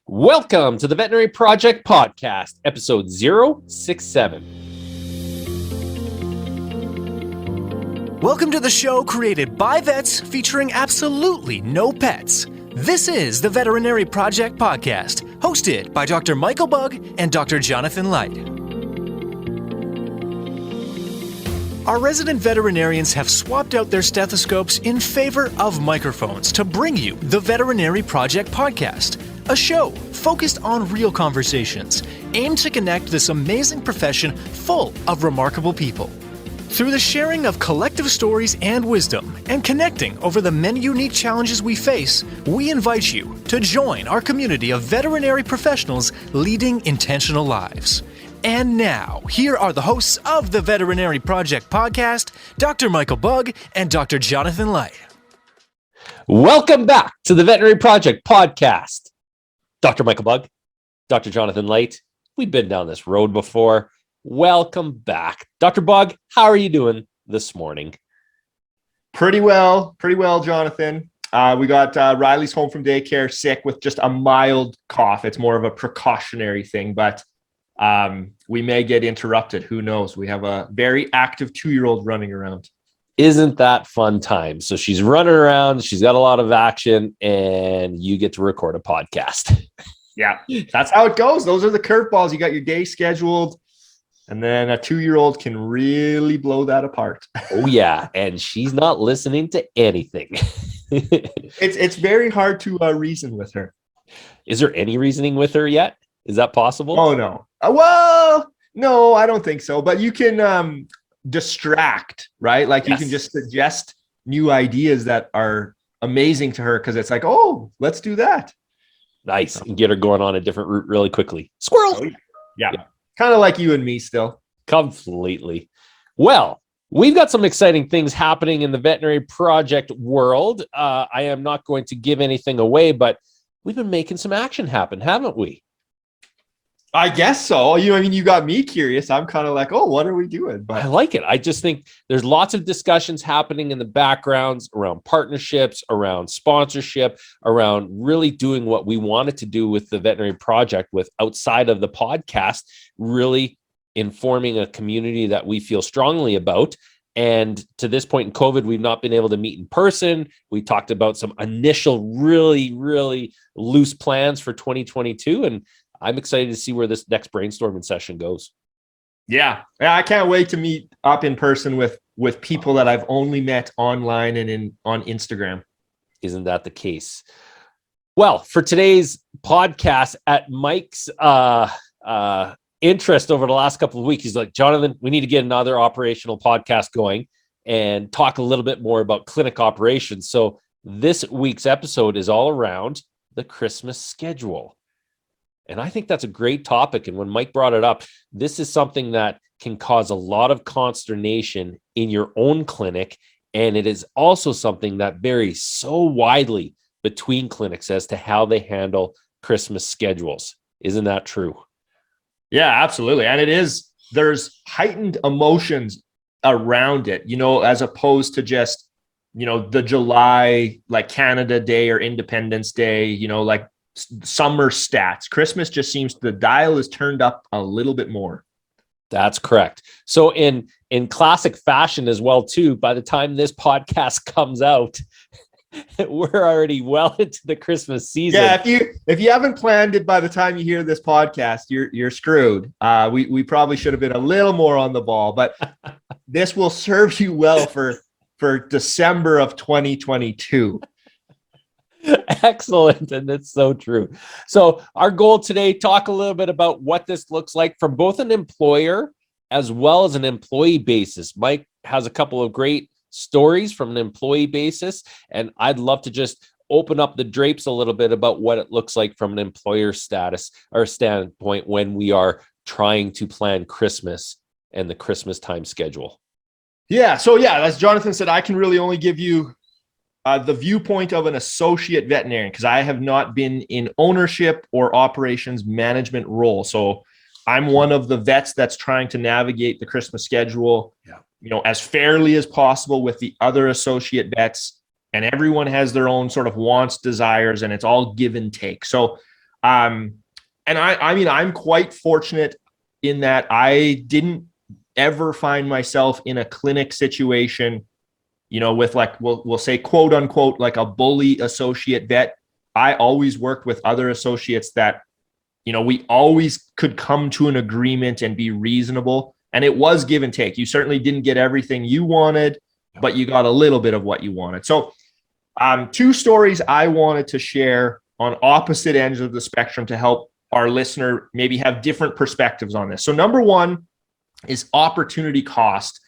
Welcome to the Veterinary Project podcast, episode 067. Welcome to the show created by vets featuring absolutely no pets. This is the Veterinary Project podcast, hosted by Dr. Michael Bugg and Dr. Jonathan Leicht. Our resident veterinarians have swapped out their stethoscopes in favor of microphones to bring you the Veterinary Project podcast, a show focused on real conversations, aimed to connect this amazing profession full of remarkable people. Through the sharing of collective stories and wisdom, and connecting over the many unique challenges we face, we invite you to join our community of veterinary professionals leading intentional lives. And now, here are the hosts of the Veterinary Project podcast, Dr. Michael Bugg and Dr. Jonathan Leicht. Welcome back to the Veterinary Project podcast. Dr. Michael Bugg, Dr. Jonathan Leicht. We've been down this road before. Welcome back. Dr. Bugg, how are you doing this morning? Pretty well, Jonathan. We got Riley's home from daycare sick with just a mild cough. It's more of a precautionary thing, but we may get interrupted. Who knows? We have a very active 2-year-old running around. Isn't that fun time? So she's running around, she's got a lot of action, and you get to record a podcast. Yeah, that's how it goes. Those are the curveballs. You got your day scheduled, and then a 2-year-old can really blow that apart. Oh, yeah, and she's not listening to anything. It's very hard to reason with her. Is there any reasoning with her yet? Is that possible? Oh, no. Well, no, I don't think so. But you can distract, right? Like You can just suggest new ideas that are amazing to her because it's like, oh, let's do that. Nice. And get her going on a different route really quickly. Squirrel. Oh, yeah. Kind of like you and me still. Completely. Well, we've got some exciting things happening in the Veterinary Project world. I am not going to give anything away, but we've been making some action happen, haven't we? I guess so. You got me curious. I'm kind of like, oh, what are we doing? But I like it. I just think there's lots of discussions happening in the backgrounds around partnerships, around sponsorship, around really doing what we wanted to do with the Veterinary Project with outside of the podcast, really informing a community that we feel strongly about. And to this point in COVID, we've not been able to meet in person. We talked about some initial really, really loose plans for 2022. And I'm excited to see where this next brainstorming session goes. Yeah, I can't wait to meet up in person with people that I've only met online and on Instagram. Isn't that the case? Well, for today's podcast, at Mike's interest over the last couple of weeks, he's like, Jonathan, we need to get another operational podcast going and talk a little bit more about clinic operations. So this week's episode is all around the Christmas schedule. And I think that's a great topic. And when Mike brought it up, this is something that can cause a lot of consternation in your own clinic. And it is also something that varies so widely between clinics as to how they handle Christmas schedules. Isn't that true? Yeah, absolutely. And there's heightened emotions around it, as opposed to just, the July, like Canada Day or Independence Day, like summer stats. Christmas just seems the dial is turned up a little bit more. That's correct. So in classic fashion as well, too, by the time this podcast comes out, we're already well into the Christmas season. Yeah, if you haven't planned it by the time you hear this podcast, you're screwed. We probably should have been a little more on the ball, but this will serve you well for December of 2022. Excellent. And it's so true. So our goal today, talk a little bit about what this looks like from both an employer as well as an employee basis. Mike has a couple of great stories from an employee basis, and I'd love to just open up the drapes a little bit about what it looks like from an employer status or standpoint when we are trying to plan Christmas and the Christmas time schedule. Yeah. So as Jonathan said, I can really only give you the viewpoint of an associate veterinarian, because I have not been in ownership or operations management role. So I'm one of the vets that's trying to navigate the Christmas schedule, as fairly as possible with the other associate vets. And everyone has their own sort of wants, desires, and it's all give and take. So And I mean, I'm quite fortunate in that I didn't ever find myself in a clinic situation, with like, we'll say quote unquote, like a bully associate vet. I always worked with other associates that, we always could come to an agreement and be reasonable. And it was give and take. You certainly didn't get everything you wanted, but you got a little bit of what you wanted. So two stories I wanted to share on opposite ends of the spectrum to help our listener maybe have different perspectives on this. So number one is opportunity cost.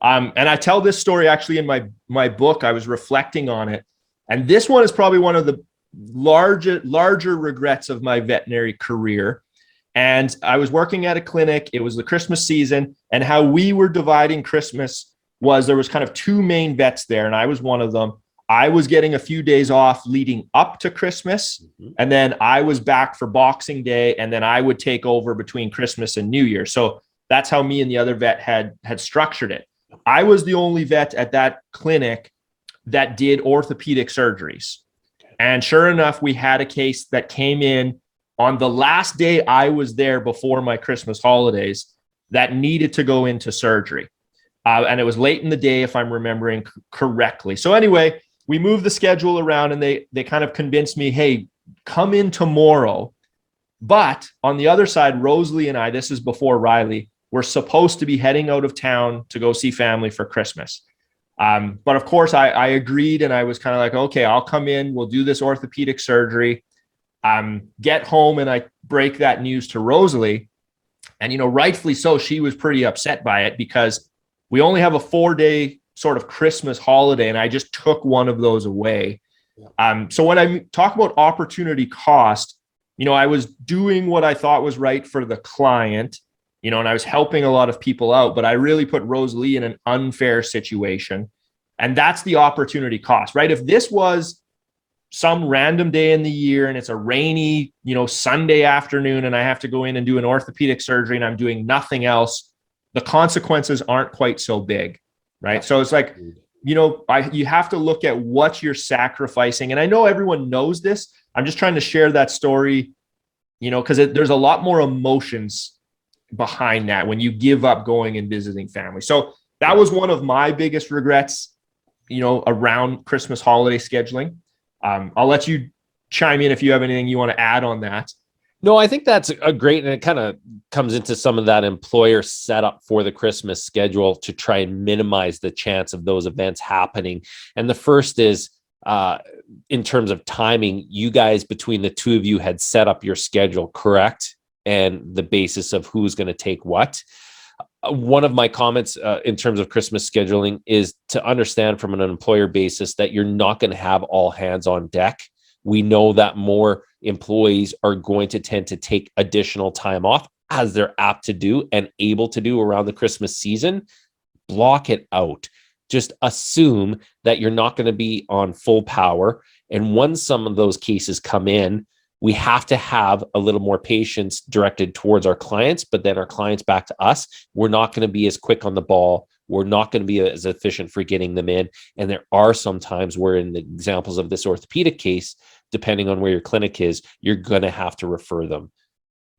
And I tell this story actually in my book. I was reflecting on it. And this one is probably one of the larger regrets of my veterinary career. And I was working at a clinic. It was the Christmas season. And how we were dividing Christmas was there was kind of two main vets there. And I was one of them. I was getting a few days off leading up to Christmas. And then I was back for Boxing Day. And then I would take over between Christmas and New Year. So that's how me and the other vet had structured it. I was the only vet at that clinic that did orthopedic surgeries. And sure enough, we had a case that came in on the last day I was there before my Christmas holidays that needed to go into surgery. And it was late in the day, if I'm remembering correctly. So anyway, we moved the schedule around and they kind of convinced me, hey, come in tomorrow. But on the other side, Rosalie and I, this is before Riley, were supposed to be heading out of town to go see family for Christmas. But of course, I agreed and I was kind of like, okay, I'll come in. We'll do this orthopedic surgery. Get home and I break that news to Rosalie. And, rightfully so, she was pretty upset by it because we only have a 4-day sort of Christmas holiday and I just took one of those away. So when I talk about opportunity cost, I was doing what I thought was right for the client, and I was helping a lot of people out, but I really put Rosalie in an unfair situation. And that's the opportunity cost, right? If this was some random day in the year and it's a rainy, Sunday afternoon and I have to go in and do an orthopedic surgery and I'm doing nothing else, the consequences aren't quite so big, right? So it's like, you have to look at what you're sacrificing. And I know everyone knows this. I'm just trying to share that story, because there's a lot more emotions behind that when you give up going and visiting family. So that was one of my biggest regrets, around Christmas holiday scheduling. I'll let you chime in if you have anything you want to add on that. No, I think that's a great, and it kind of comes into some of that employer setup for the Christmas schedule to try and minimize the chance of those events happening. And the first is, in terms of timing, you guys, between the two of you, had set up your schedule, correct? And the basis of who's going to take what. One of my comments in terms of Christmas scheduling is to understand from an employer basis that you're not going to have all hands on deck. We know that more employees are going to tend to take additional time off, as they're apt to do and able to do around the Christmas season. Block it out. Just assume that you're not going to be on full power. And once some of those cases come in, we have to have a little more patience directed towards our clients, but then our clients back to us. We're not going to be as quick on the ball. We're not going to be as efficient for getting them in. And there are some times where, in the examples of this orthopedic case, depending on where your clinic is, you're going to have to refer them.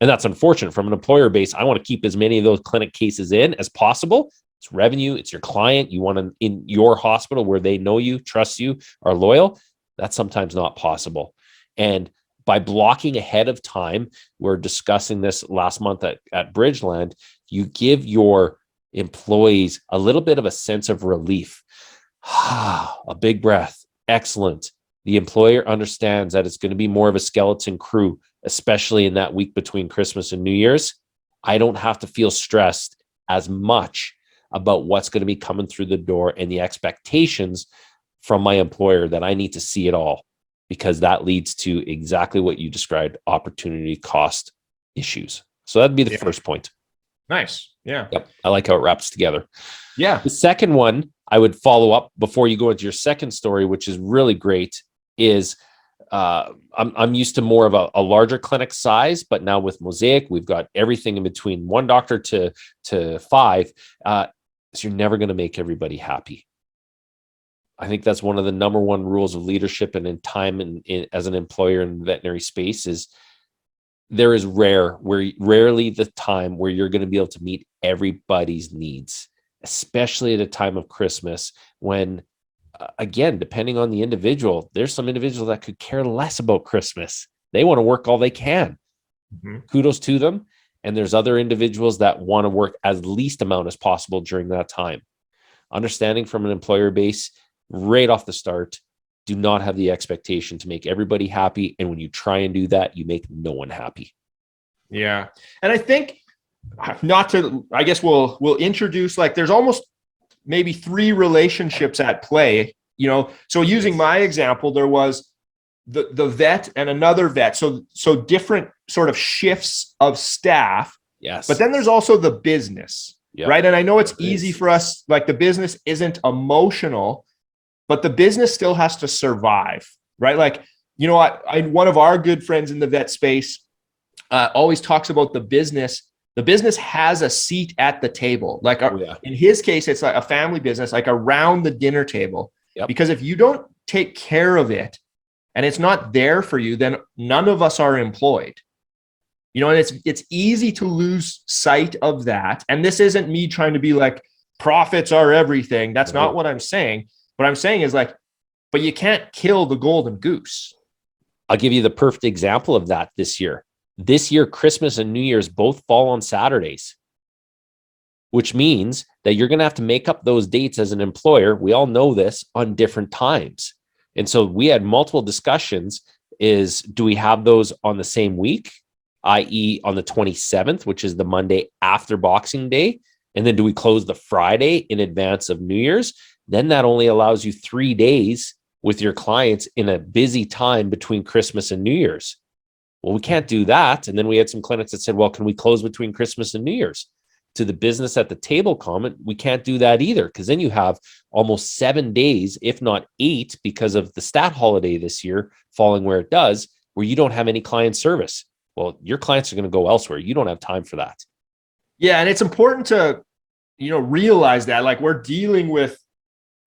And that's unfortunate. From an employer base, I want to keep as many of those clinic cases in as possible. It's revenue. It's your client. You want to, in your hospital where they know you, trust you, are loyal. That's sometimes not possible. And by blocking ahead of time, we're discussing this last month at Bridgeland, you give your employees a little bit of a sense of relief. A big breath. Excellent. The employer understands that it's going to be more of a skeleton crew, especially in that week between Christmas and New Year's. I don't have to feel stressed as much about what's going to be coming through the door and the expectations from my employer that I need to see it all, because that leads to exactly what you described, opportunity cost issues. So that'd be the first point. Nice. Yeah. Yep. I like how it wraps together. Yeah. The second one I would follow up before you go into your second story, which is really great, is I'm used to more of a larger clinic size, but now with Mosaic, we've got everything in between one doctor to 5. So you're never going to make everybody happy. I think that's one of the number one rules of leadership and in time and as an employer in the veterinary space is there is rarely the time where you're going to be able to meet everybody's needs, especially at a time of Christmas when, again, depending on the individual, there's some individuals that could care less about Christmas. They want to work all they can. Kudos to them. And there's other individuals that want to work as least amount as possible during that time. Understanding from an employer base right off the start, do not have the expectation to make everybody happy. And when you try and do that, you make no one happy. Yeah. And I think I guess we'll introduce, like, there's almost maybe 3 relationships at play, so using my example, there was the vet and another vet. So different sort of shifts of staff. Yes. But then there's also the business, right? And I know it's easy for us, like the business isn't emotional, but the business still has to survive, right? Like, one of our good friends in the vet space always talks about the business. The business has a seat at the table. Like in his case, it's like a family business, like around the dinner table. Because if you don't take care of it and it's not there for you, then none of us are employed. And it's easy to lose sight of that. And this isn't me trying to be like, profits are everything. That's not what I'm saying. What I'm saying is, like, but you can't kill the golden goose. I'll give you the perfect example of that this year. This year, Christmas and New Year's both fall on Saturdays, which means that you're going to have to make up those dates as an employer. We all know this, on different times. And so we had multiple discussions do we have those on the same week, i.e. on the 27th, which is the Monday after Boxing Day? And then do we close the Friday in advance of New Year's? Then that only allows you 3 days with your clients in a busy time between Christmas and New Year's. Well, we can't do that. And then we had some clinics that said, well, can we close between Christmas and New Year's? To the business at the table comment, we can't do that either, because then you have almost 7 days, if not 8, because of the stat holiday this year falling where it does, where you don't have any client service. Well, your clients are going to go elsewhere. You don't have time for that. Yeah. And it's important to, realize that, like, we're dealing with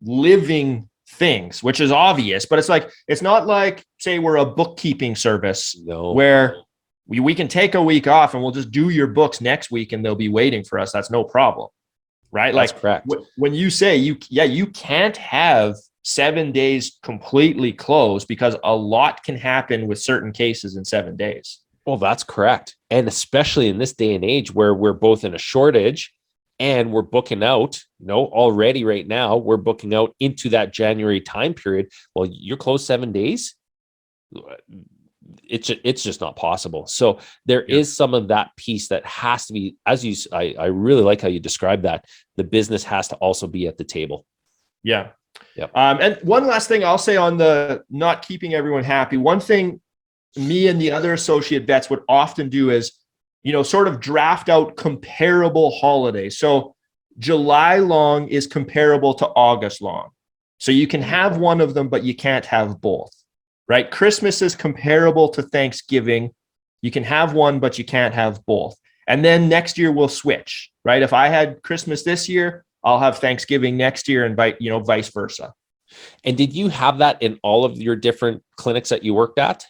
living things, which is obvious, but it's not like, say, we're a bookkeeping service where we can take a week off and we'll just do your books next week and they'll be waiting for us. That's no problem. Right? That's correct. When you say you can't have 7 days completely closed, because a lot can happen with certain cases in 7 days. Well, that's correct. And especially in this day and age where we're both in a shortage and we're booking out, already right now, we're booking out into that January time period. Well, you're closed 7 days. It's just not possible. So there is some of that piece that has to be, I really like how you describe that. The business has to also be at the table. Yeah. Yeah. And one last thing I'll say on the not keeping everyone happy. One thing me and the other associate vets would often do is, sort of draft out comparable holidays. So July long is comparable to August long. So you can have one of them, but you can't have both. Right? Christmas is comparable to Thanksgiving. You can have one, but you can't have both. And then next year we'll switch, right? If I had Christmas this year, I'll have Thanksgiving next year, and vice versa. And did you have that in all of your different clinics that you worked at?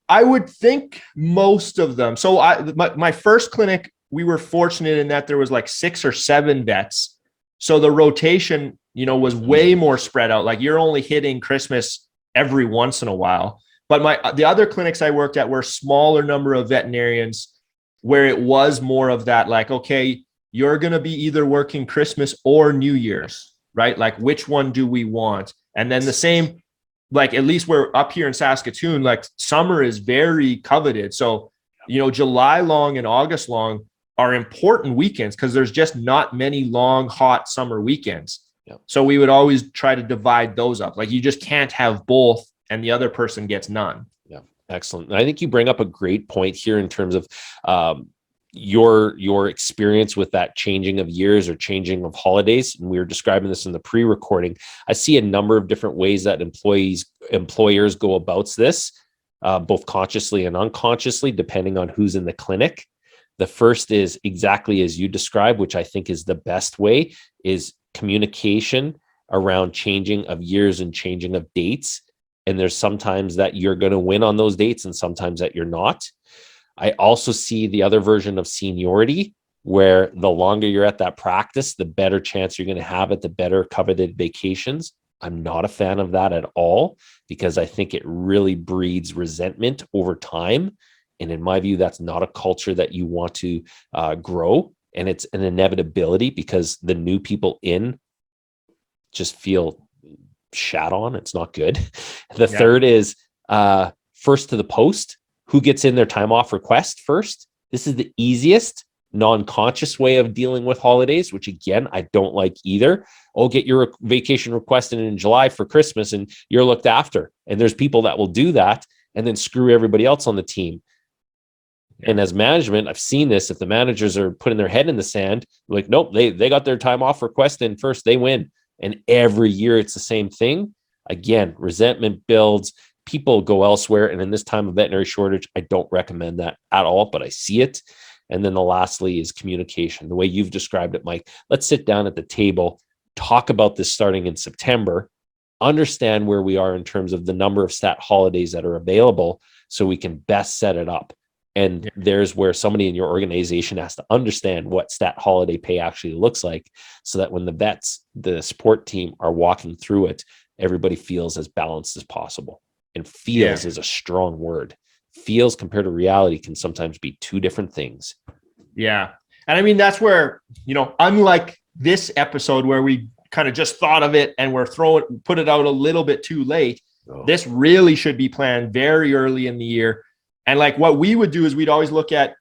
I would think most of them. So my first clinic, we were fortunate in that there was like 6 or 7 vets. So the rotation, was way more spread out. Like, you're only hitting Christmas every once in a while. But the other clinics I worked at were smaller number of veterinarians, where it was more of that, like, okay, you're going to be either working Christmas or New Year's, right? Like, which one do we want? And then the same, like, at least we're up here in Saskatoon, like, summer is very coveted. So, July long and August long are important weekends because there's just not many long, hot summer weekends. Yep. So we would always try to divide those up. Like, you just can't have both and the other person gets none. Yeah. Excellent. And I think you bring up a great point here in terms of your experience with that changing of years or changing of holidays. And we were describing this in the pre-recording. I see a number of different ways that employers go about this, both consciously and unconsciously, depending on who's in the clinic. The first is exactly as you described, which I think is the best way, is communication around changing of years and changing of dates. And there's sometimes that you're going to win on those dates and sometimes that you're not. I also see the other version of seniority, where the longer you're at that practice, the better chance you're going to have at the better coveted vacations. I'm not a fan of that at all, because I think it really breeds resentment over time. And in my view, that's not a culture that you want to grow. And it's an inevitability, because the new people in just feel shat on. It's not good. The third is first to the post. Who gets in their time off request first? This is the easiest non-conscious way of dealing with holidays, which again, I don't like either. Oh, get your vacation request in July for Christmas and you're looked after. And there's people that will do that and then screw everybody else on the team. And as management, I've seen this. If the managers are putting their head in the sand, like, nope, they got their time off request in first, they win. And every year it's the same thing. Again, resentment builds, people go elsewhere. And in this time of veterinary shortage, I don't recommend that at all, but I see it. And then the lastly is communication. The way you've described it, Mike, let's sit down at the table, talk about this starting in September, understand where we are in terms of the number of stat holidays that are available so we can best set it up. And there's where somebody in your organization has to understand what stat holiday pay actually looks like, so that when the vets, the support team are walking through it, everybody feels as balanced as possible. And feels is a strong word. Feels compared to reality can sometimes be two different things. Yeah. And I mean, that's where, unlike this episode where we kind of just thought of it and we're put it out a little bit too late, this really should be planned very early in the year. And like what we would do is we'd always look at,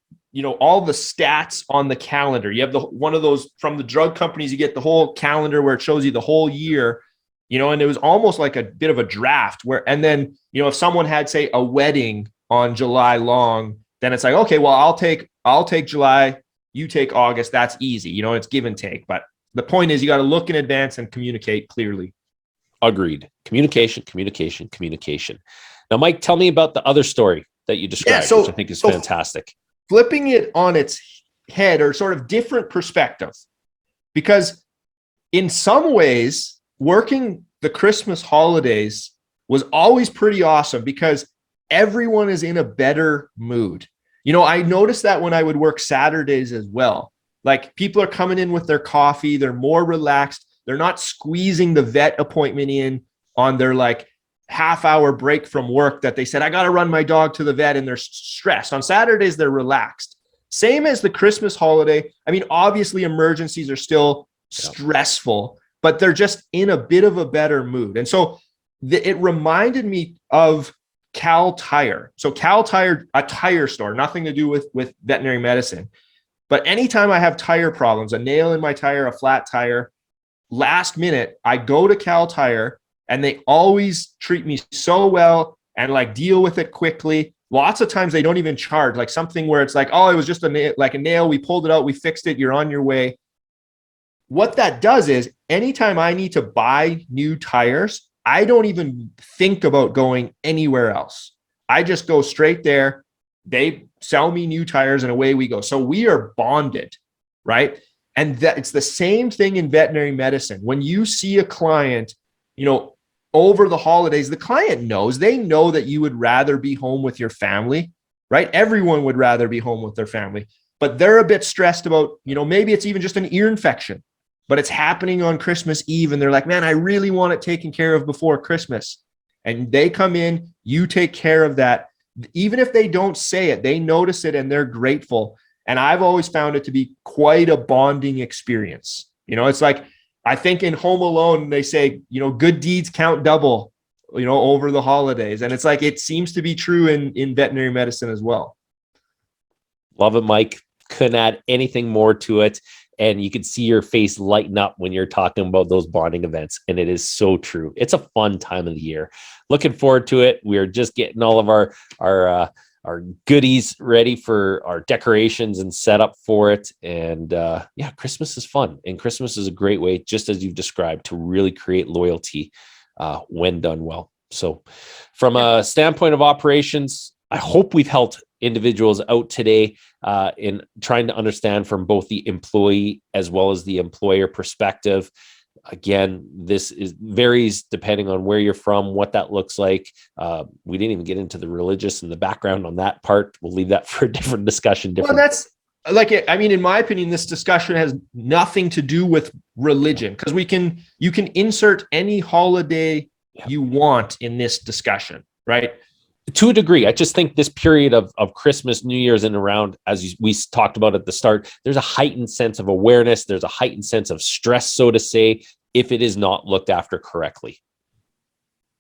all the stats on the calendar. You have one of those from the drug companies, you get the whole calendar where it shows you the whole year, and it was almost like a bit of a draft and then, if someone had, say, a wedding on July long, then it's like, okay, well, I'll take July, you take August. That's easy. It's give and take. But the point is you got to look in advance and communicate clearly. Agreed. Communication. Now, Mike, tell me about the other story that you described, which I think is fantastic. Flipping it on its head, or sort of different perspective, because in some ways, working the Christmas holidays was always pretty awesome because everyone is in a better mood. I noticed that when I would work Saturdays as well. Like, people are coming in with their coffee, they're more relaxed, they're not squeezing the vet appointment in on their half-hour break from work that they said, I got to run my dog to the vet, and they're stressed. On Saturdays, they're relaxed. Same as the Christmas holiday. I mean, obviously emergencies are still stressful, but they're just in a bit of a better mood. And so it reminded me of Cal Tire. So Cal Tire, a tire store, nothing to do with veterinary medicine. But anytime I have tire problems, a nail in my tire, a flat tire, last minute, I go to Cal Tire, and they always treat me so well and deal with it quickly. Lots of times they don't even charge, something where it's oh, it was just a nail. We pulled it out. We fixed it. You're on your way. What that does is anytime I need to buy new tires, I don't even think about going anywhere else. I just go straight there. They sell me new tires and away we go. So we are bonded, right? And that it's the same thing in veterinary medicine. When you see a client, over the holidays, the client knows, they know that you would rather be home with your family, right? Everyone would rather be home with their family, but they're a bit stressed about, maybe it's even just an ear infection, but it's happening on Christmas Eve. And they're like, man, I really want it taken care of before Christmas. And they come in, you take care of that. Even if they don't say it, they notice it and they're grateful. And I've always found it to be quite a bonding experience. It's I think in Home Alone, they say, good deeds count double, over the holidays. And it's it seems to be true in veterinary medicine as well. Love it, Mike. Couldn't add anything more to it. And you can see your face lighten up when you're talking about those bonding events. And it is so true. It's a fun time of the year. Looking forward to it. We're just getting all of our goodies ready for our decorations and set up for it. And Christmas is fun. And Christmas is a great way, just as you've described, to really create loyalty when done well. So from a standpoint of operations, I hope we've helped individuals out today in trying to understand from both the employee as well as the employer perspective Again, this varies depending on where you're from, what that looks like. We didn't even get into the religious and the background on that part. We'll leave that for a different discussion. Well, that's like, I mean, in my opinion, this discussion has nothing to do with religion, because you can insert any holiday you want in this discussion, right? To a degree. I just think this period of Christmas, New Year's, and around, as we talked about at the start, there's a heightened sense of awareness. There's a heightened sense of stress, so to say, if it is not looked after correctly.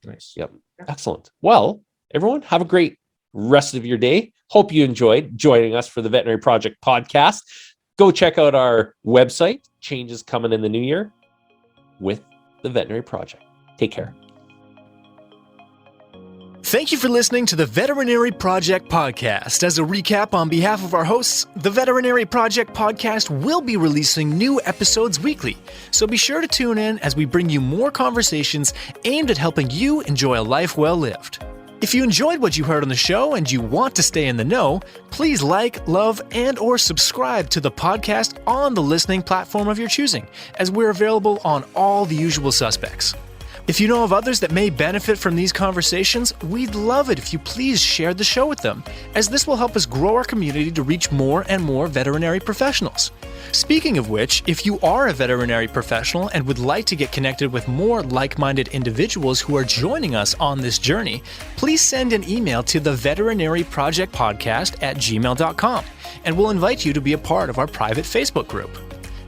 Nice. Yep. Excellent. Well, everyone, have a great rest of your day. Hope you enjoyed joining us for the Veterinary Project podcast. Go check out our website. Changes coming in the new year with the Veterinary Project. Take care. Thank you for listening to the Veterinary Project podcast. As a recap, on behalf of our hosts, the Veterinary Project podcast will be releasing new episodes weekly, so be sure to tune in as we bring you more conversations aimed at helping you enjoy a life well lived. If you enjoyed what you heard on the show and you want to stay in the know, please like, love, and or subscribe to the podcast on the listening platform of your choosing, as we're available on all the usual suspects. If you know of others that may benefit from these conversations, we'd love it if you please share the show with them, as this will help us grow our community to reach more and more veterinary professionals. Speaking of which, if you are a veterinary professional and would like to get connected with more like-minded individuals who are joining us on this journey, please send an email to the veterinaryprojectpodcast@gmail.com, and we'll invite you to be a part of our private Facebook group.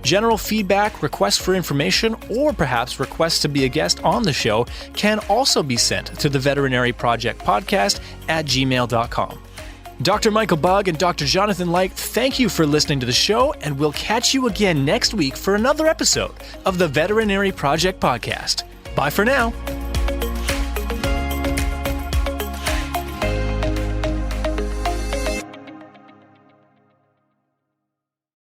General feedback, requests for information, or perhaps requests to be a guest on the show can also be sent to the Veterinary Project Podcast @gmail.com. Dr. Michael Bugg and Dr. Jonathan Leicht, thank you for listening to the show, and we'll catch you again next week for another episode of the Veterinary Project Podcast. Bye for now.